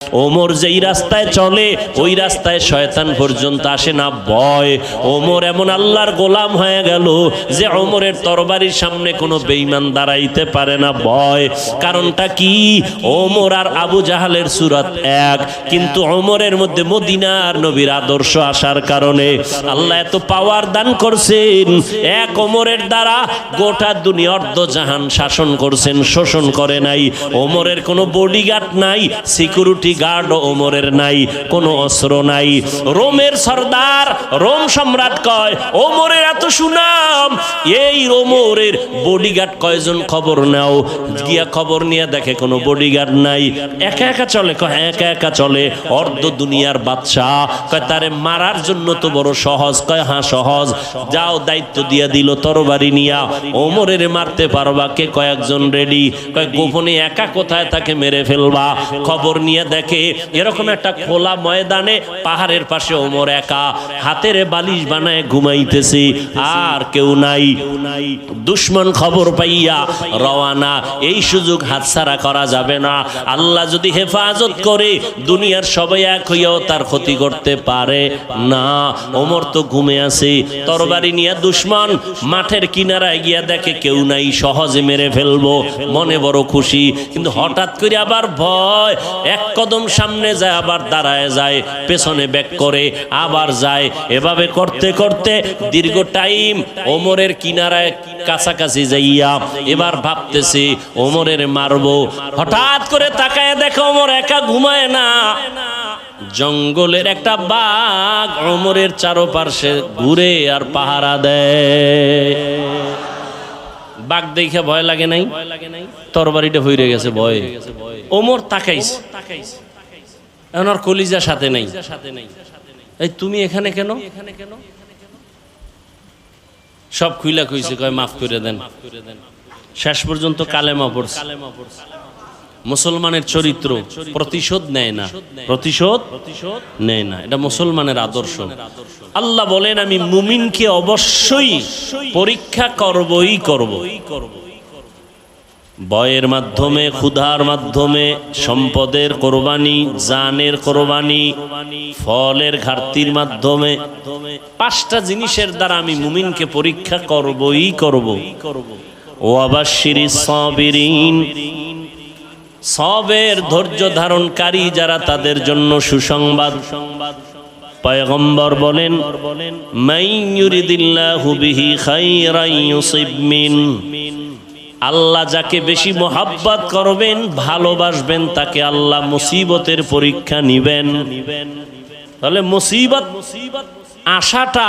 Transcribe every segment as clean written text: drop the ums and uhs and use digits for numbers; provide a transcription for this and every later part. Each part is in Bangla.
ওমর যেই রাস্তায় চলে ওই রাস্তায় শয়তান পর্যন্ত আসে না, ভয়। ওমর এমন আল্লাহর গোলাম হয়ে গেল যে ওমরের তরবারির সামনে কোনো বেঈমান দাঁড়াইতে পারে না, ভয়। কারণটা কি? ওমর আর আবু জাহালের সূরত এক, কিন্তু ওমরের মধ্যে মদিনার নবীর আদর্শ আসার কারণে আল্লাহ এত পাওয়ার দান করছেন। এক ওমরের দ্বারা গোটা দুনিয়া অর্ধ জাহান শাসন করছেন, শোষণ করে নাই। ওমরের কোনো বডিগার্ড নাই, সিকিউরিটি গার্ড ওমরের নাই, কোনো অস্ত্র নাই। রোমের সর্দার, রোম সম্রাট কয় ওমরের এত সুনাম, এই ওমরের বডিগার্ড কয়জন খবর নাও। গিয়া খবর নিয়ে দেখে কোনো বডিগার্ড নাই, একা একা চলে। কয় একা একা চলে, অর্ধ দুনিয়ার বাদশাহ। কয় তারে মারার জন্য তো বড় সহজ। কয় হ্যাঁ সহজ, যাও দায়িত্ব দিয়া দিল তরবারি নিয়া, ওমরের মারতে পারবা কে? কয়েকজন রেডি। কয় গোপনে একা কোথায় তাকে মেরে ফেলবা? খবর নিয়ে দেখে এরকম একটা খোলা ময়দানে পাহাড়ের পাশে ওমর একা, হাতের বালিশ বানায় ঘুমাইতেছে, আর কেউ নাই। দুশমন খবর পাইয়া রওয়ানা। এই সুযোগ হাতছাড়া করা যাবে না। আল্লাহ যদি হেফাজত করে দুনিয়ার সবাই এক হইয়াও তার ক্ষতি করতে পারে না। ওমর তো ঘুমে আছে, তরবারি নিয়ে দুশমন মাঠের কিনারায় গিয়া দেখে কেউ নাই, সহজে মেরে ফেলবো, মনে বড় খুশি। কিন্তু হঠাৎ করে আবার ভয়, এক কদম সামনে যায়, আবার দাঁড়ায় যায়, পেছনে ব্যাক করে আবার যায়। এভাবে করতে করতে দীর্ঘ টাইম ওমরের কিনারায় কাছাকাছি যাইয়া এবার ভাবতেছে ওমরের মারবো। হঠাৎ করে তাকায় দেখে ওমর একা ঘুমায় না, জঙ্গলের একটা বাঘ ওমরের চারপাশে ঘুরে আর পাহারা দেয়। বাঘ দেখে ভয় লাগে নাই? তরবারিটা হইরে গেছে ভয়ে। ওমর তাকাইছে, এখন আর কলিজা সাথে নাই। এই তুমি এখানে কেন? সব খুইলা কইছে, কয় মাফ করে দেন। শেষ পর্যন্ত কালেমা পড়ছে। মুসলমানের চরিত্র প্রতিশোধ নেয় না, প্রতিশোধ নেয় না, এটা মুসলমানের আদর্শ। আল্লাহ বলেন আমি মুমিনকে অবশ্যই পরীক্ষা করবই করব। ভয়ের মাধ্যমে, ক্ষুধার মাধ্যমে, সম্পদের কোরবানি, জানের কোরবানি, ফলের ঘাটতির মাধ্যমে, পাঁচটা জিনিসের দ্বারা আমি মুমিনকে পরীক্ষা করবই করব। ওয়াবাশশিরিস সাবিরিন, সবের ধৈর্য ধারণকারী যারা তাদের জন্য সুসংবাদ। পয়গম্বর বলেন মান ইউরিদিল্লাহু বিহি খায়রান ইউসিব মিন, আল্লাহ যাকে বেশি মোহাব্বত করবেন, ভালোবাসবেন, তাকে আল্লাহ মুসিবতের পরীক্ষা নিবেন। তাহলে মুসিবত আশাটা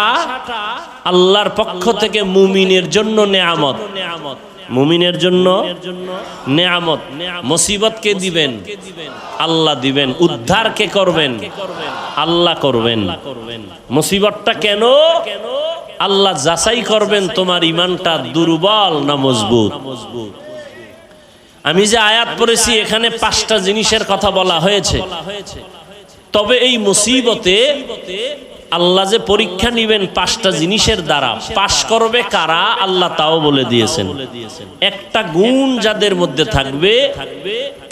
আল্লাহর পক্ষ থেকে মুমিনের জন্য নেয়ামত, মুমিনের জন্য নেয়ামত। মুসিবত কে দিবেন? আল্লাহ দিবেন। উদ্ধার কে করবেন? আল্লাহ করবেন। মুসিবতটা কেন? আল্লাহ যাচাই করবেন তোমার ঈমানটা দুর্বল না মজবুত। আমি যে আয়াত পড়েছি এখানে পাঁচটা জিনিসের কথা বলা হয়েছে, তবে এই মুসিবতে আল্লাহ যে পরীক্ষা নিবেন পাঁচটা জিনিসের দ্বারা, পাশ করবে কারা আল্লাহ তাও বলে দিয়েছেন। একটা গুণ যাদের মধ্যে থাকবে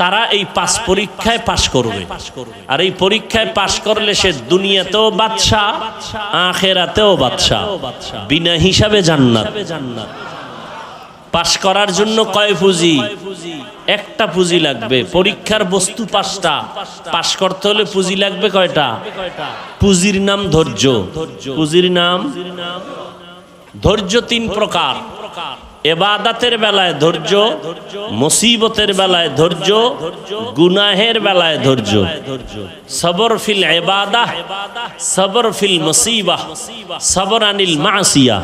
তারা এই পাঁচ পরীক্ষায় পাশ করবে। আর এই পরীক্ষায় পাশ করলে সে দুনিয়াতেও বাদশা, আখিরাতেও বাদশা, বিনা হিসাবে জান্নাত। পাশ করার জন্য কয় পুঁজি? একটা পুঁজি লাগবে। পরীক্ষার বস্তু পাঁচটা, পাশ করতে হলে পুঁজি লাগবে কয়টা? পুঁজির নাম ধৈর্য। পুঁজির নাম ধৈর্য। তিন প্রকার: ইবাদতের বেলায় ধৈর্য, মুসিবতের বেলায় ধৈর্য, গুনাহের বেলায় ধৈর্য। সবর ফিল ইবাদাহ, সবর ফিল মুসিবাহ, সবর আনিল মাসিয়া।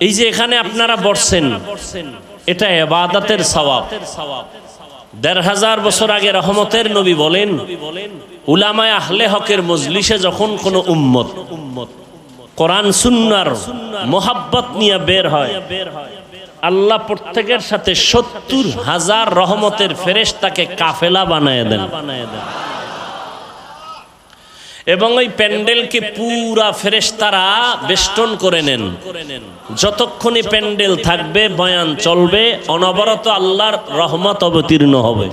এই যে এখানে আপনারা বসছেন, এটা ইবাদতের সওয়াব। ১৫০০ বছর আগে রহমতের নবী বলেন, উলামায়ে আহলে হকের মজলিসে যখন কোন উম্মত কোরআন সুন্নাহর মোহাব্বত নিয়ে বের হয়, আল্লাহ প্রত্যেকের সাথে ৭০,০০০ রহমতের ফেরেশতাকে কাফেলা বানায় দেন। এবং ওই প্যান্ডেলকে পুরা ফেরেশতারা বেষ্টন করে নেন। যতক্ষণে প্যান্ডেল থাকবে, বয়ান চলবে, অনবরত আল্লাহর রহমত অবতীর্ণ হবে।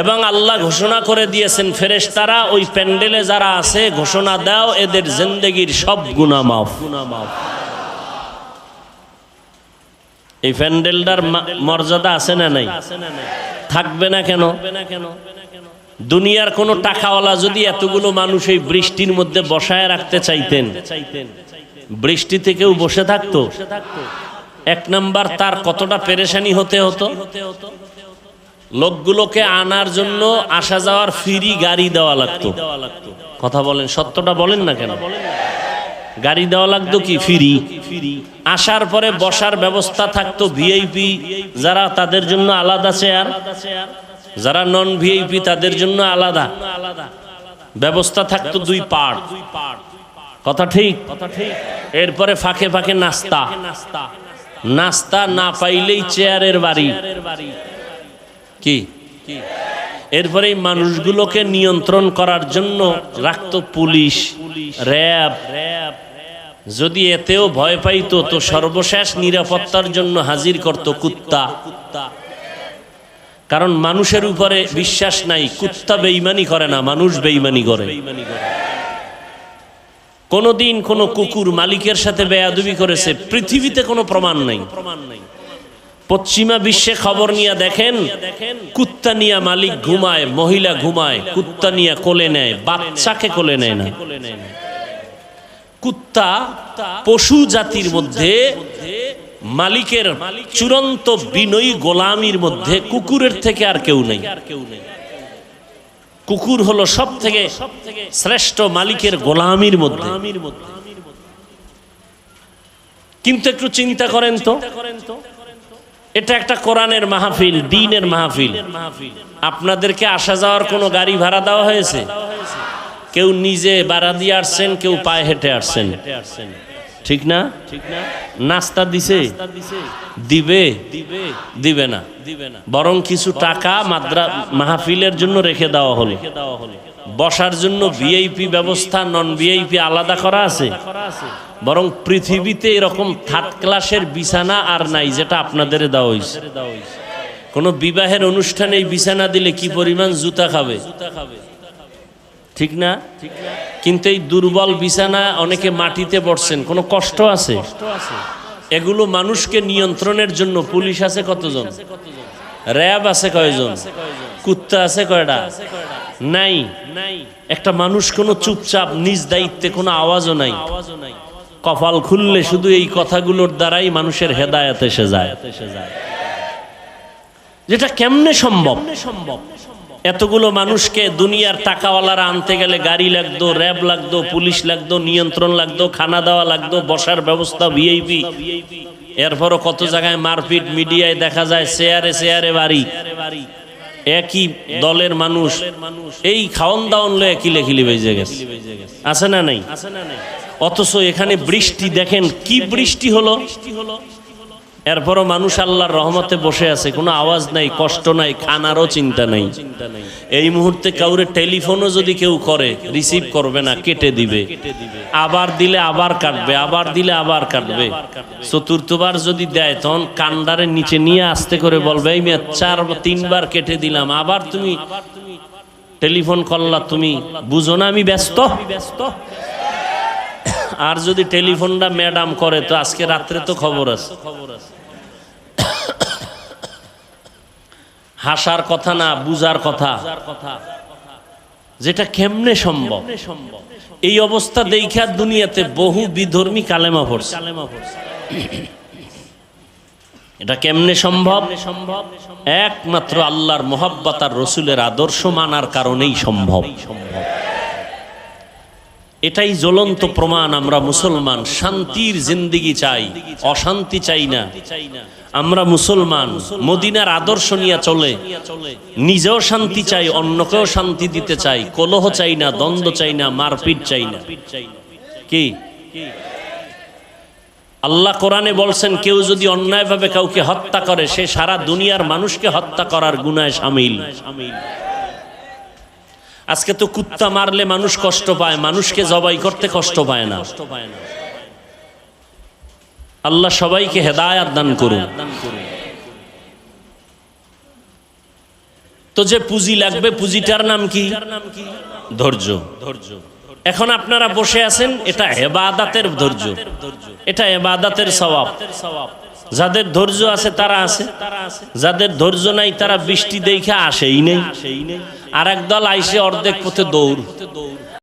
এবং আল্লাহ ঘোষণা করে দিয়েছেন ফেরেশতারা ওই প্যান্ডেলে যারা আছে ঘোষণা দাও এদের জিন্দেগীর সব গুনাহ মাফ। এই প্যান্ডেলটার মর্যাদা আছে না নাই? থাকবে না কেন? দুনিয়ার কোন টাকাওয়ালা যদি এতগুলো মানুষ এই বৃষ্টির মধ্যে বসায় রাখতে চাইতেন, বৃষ্টি থেকেও বসে থাকতো? এক নাম্বার তার কতটা পেরেশানি হতে হতো। লোকগুলোকে আনার জন্য আসা যাওয়ার ফ্রি গাড়ি দেওয়া লাগতো। কথা বলেন, সত্যটা বলেন না কেন? গাড়ি দেওয়া লাগতো কি ফ্রি। আসার পরে বসার ব্যবস্থা থাকতো ভিআইপি যারা তাদের জন্য আলাদা চেয়ার, যারা নন ভিআইপি তাদের জন্য আলাদা ব্যবস্থা থাকতো, 2 পার্ট। কথা ঠিক? এরপরে ফাঁকে ফাঁকে নাস্তা, নাস্তা না পাইলেই চেয়ারের বাড়ি কি। এরপরে এই মানুষগুলোকে নিয়ন্ত্রণ করার জন্য রাখতো পুলিশ, র্যাব। যদি এতেও ভয় পাইতো তো সর্বশেষ নিরাপত্তার জন্য হাজির করত কুত্তা। কারণ মানুষের উপরে বিশ্বাস নাই, কুত্তা বেঈমানি করে না, মানুষ বেঈমানি করে। কোনদিন কোন কুকুর মালিকের সাথে বেয়াদবি করেছে পৃথিবীতে কোনো প্রমাণ নাই। পশ্চিমা বিশ্বে খবর নিয়ে দেখেন, কুত্তা নিয়ে মালিক ঘুমায়, মহিলা ঘুমায়, কুত্তা নিয়ে কোলে নেয়, বাচ্চাকে কোলে নেয় না। কুত্তা পশু জাতির মধ্যে মালিকের চূড়ান্ত বিনয়ী গোলামির মধ্যে কুকুরের থেকে আর কেউ নেই। কুকুর হলো সব থেকে শ্রেষ্ঠ মালিকের গোলামির মধ্যে। কিন্তু একটু চিন্তা করেন তো, এটা একটা কোরআনের মাহফিল, দ্বীনের মাহফিল। আপনাদেরকে আসা যাওয়ার কোনো গাড়ি ভাড়া দেওয়া হয়েছে? কেউ নিজে ভাড়া দিয়ে আসছেন, কেউ পায়ে হেঁটে আসছেন, ঠিক না? নাস্তা দিছে? দিবে? দিবে না। বরং কিছু টাকা মাহফিলের জন্য রেখে দেওয়া হলো। বসার জন্য ভিআইপি ব্যবস্থা, নন ভিআইপি আলাদা করা আছে। বরং পৃথিবীতে এরকম 3rd ক্লাসের বিছানা আর নাই যেটা আপনাদের দেওয়া হয়েছে। কোনো বিবাহের অনুষ্ঠানে এই বিছানা দিলে কি পরিমাণ জুতা খাবে, ঠিক না? কিন্তু এই দুর্বল বিছানা অনেকে মাটিতে পড়ছেন, কোনো কষ্ট আছে? এগুলো মানুষকে নিয়ন্ত্রণের জন্য পুলিশ আছে কতজন? র্যাব আছে কয়জন? কুত্তা আছে কয়টা? নাই। একটা মানুষ কোনো চুপচাপ নিজ দায়িত্বে কোনো আওয়াজও নাই। কপাল খুললে শুধু এই কথাগুলোর দ্বারাই মানুষের হেদায়েত এসে যায়। যেটা কেমনে সম্ভব? এতগুলো মানুষকে দুনিয়ার টাকাওয়ালারা আনতে গেলে গাড়ি লাগতো, র্যাব লাগতো, পুলিশ লাগতো, নিয়ন্ত্রণ লাগতো, খানা দেওয়া লাগতো, বসার ব্যবস্থা ভিআইপি। এরপরও কত জায়গায় মারপিট, মিডিয়ায় দেখা যায় চেয়ারে চেয়ারে বাড়ি। একই দলের মানুষ এই খাওয়ন দাওয়ন লয়ে কিলে বেজে গেছে, আছে না নাই? অথচ এখানে বৃষ্টি দেখেন কি বৃষ্টি হলো। এরপরও মানুষ আল্লাহর রহমতে বসে আছে, কোনো আওয়াজ নাই, কষ্ট নাই, খানারও চিন্তা নাই। এই মুহূর্তে কাউরে টেলিফোনও যদি কেউ করে রিসিভ করবে না, কেটে দিবে। আবার দিলে আবার কাটবে, আবার দিলে আবার কাটবে। চতুর্থবার যদি দেয় তখন কান্ডারের নিচে নিয়ে আস্তে করে বলবে, এই মেয়ে 4-3 বার কেটে দিলাম, আবার তুমি টেলিফোন করলা, তুমি বুঝো না আমি ব্যস্ত। আর যদি টেলিফোনটা ম্যাডাম করে তো আজকে রাত্রে তো খবর আছে। হাসার কথা না, বুঝার কথা। যেটা কেমনে সম্ভব? এই অবস্থা দেখা দুনিয়াতে বহু বিধর্মী কালেমা পড়ছে। এটা কেমনে সম্ভব? একমাত্র আল্লাহর মোহাব্বত আর রসুলের আদর্শ মানার কারণেই সম্ভব। এটাই জ্বলন্ত প্রমাণ আমরা মুসলমান শান্তির জিন্দেগি চাই, অশান্তি চাই না। আমরা মুসলমান মদিনার আদর্শ নিয়ে চলে, নিজেও শান্তি চাই, অন্যকেও শান্তি দিতে চাই, কলহ চাই না, দ্বন্দ্ব চাই না, মারপিট চাই না। কি আল্লাহ কোরআনে বলছেন, কেউ যদি অন্যায়ভাবে কাউকে হত্যা করে সে সারা দুনিয়ার মানুষকে হত্যা করার গুনাহে শামিল। আজকে তো কুত্তা মারলে মানুষ কষ্ট পায়, মানুষকে জবাই করতে কষ্ট পায় না। আল্লাহ সবাইকে হেদায়েত দান করুন। তো যে পুঁজি লাগবে, পুঁজিটার নাম কি? ধৈর্য। এখন আপনারা বসে আছেন, এটা ইবাদতের ধৈর্য, এটা ইবাদতের সওয়াব। যাদের ধৈর্য আছে তারা আছে, যাদের ধৈর্য নাই তারা বৃষ্টি দেখে আসেই নেই। আর একদল আইসে অর্ধেক পথে দৌড়,